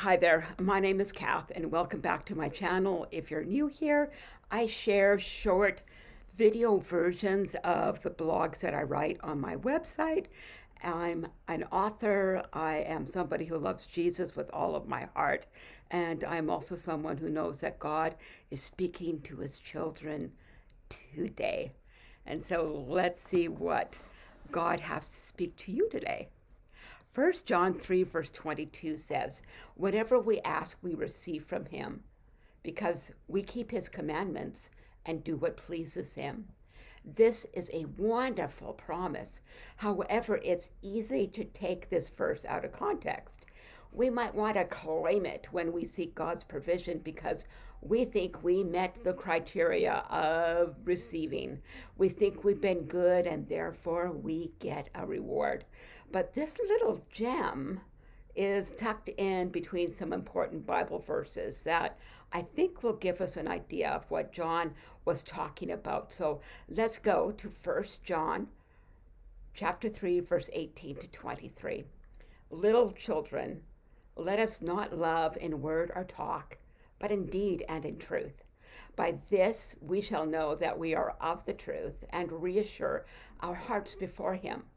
Hi there, my name is Kath, and welcome back to my channel. If you're new here, I share short video versions of the blogs that I write on my website. I'm an author, I am somebody who loves Jesus with all of my heart, and I'm also someone who knows that God is speaking to his children today. And so let's see what God has to speak to you today. 1 John 3, verse 22 says, "Whatever we ask, we receive from him, because we keep his commandments and do what pleases him." This is a wonderful promise. However, it's easy to take this verse out of context. We might want to claim it when we seek God's provision because we think we met the criteria of receiving. We think we've been good and therefore we get a reward. But this little gem is tucked in between some important Bible verses that I think will give us an idea of what John was talking about. So let's go to 1 John chapter 3, verse 18 to 23. Little children, let us not love in word or talk, but in deed and in truth. By this we shall know that we are of the truth and reassure our hearts before him.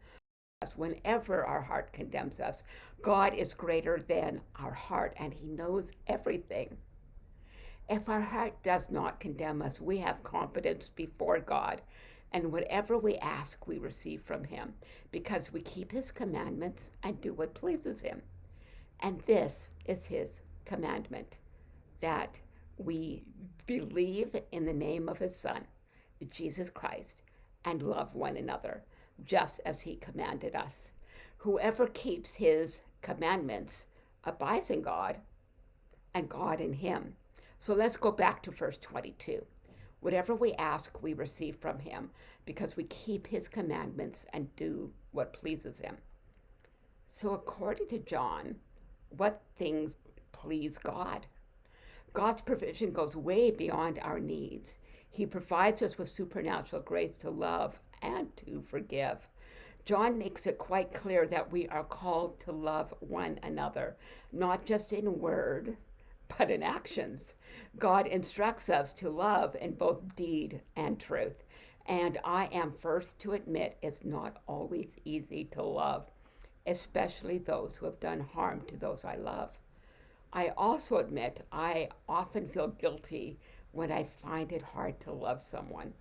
Whenever our heart condemns us, God is greater than our heart and he knows everything. If our heart does not condemn us, we have confidence before God, and whatever we ask, we receive from him, because we keep his commandments and do what pleases him. And this is his commandment, that we believe in the name of his Son, Jesus Christ, and love one another, just as he commanded us. Whoever keeps his commandments abides in God, and God in him. So let's go back to verse 22. Whatever we ask, we receive from him, because we keep his commandments and do what pleases him. So according to John, what things please God? God's provision goes way beyond our needs. He provides us with supernatural grace to love and to forgive. John makes it quite clear that we are called to love one another, not just in word, but in actions. God instructs us to love in both deed and truth. And I am first to admit it's not always easy to love, especially those who have done harm to those I love. I also admit I often feel guilty when I find it hard to love someone.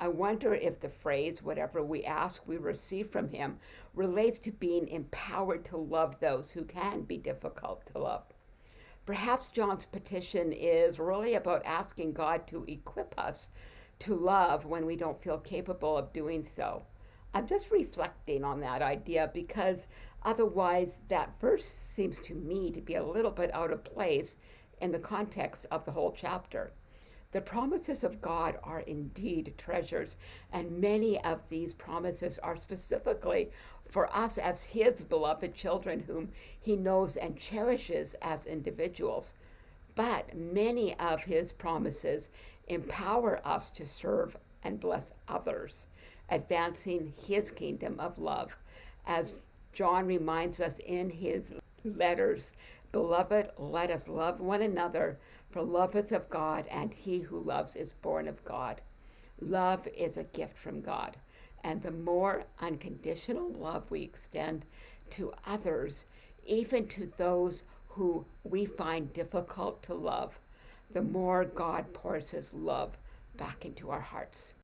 I wonder if the phrase, whatever we ask, we receive from him, relates to being empowered to love those who can be difficult to love. Perhaps John's petition is really about asking God to equip us to love when we don't feel capable of doing so. I'm just reflecting on that idea because otherwise that verse seems to me to be a little bit out of place in the context of the whole chapter. The promises of God are indeed treasures, and many of these promises are specifically for us as his beloved children whom he knows and cherishes as individuals. But many of his promises empower us to serve and bless others, advancing his kingdom of love. As John reminds us in his letters, "Beloved, let us love one another, for love is of God, and he who loves is born of God." Love is a gift from God, and the more unconditional love we extend to others, even to those who we find difficult to love, the more God pours his love back into our hearts.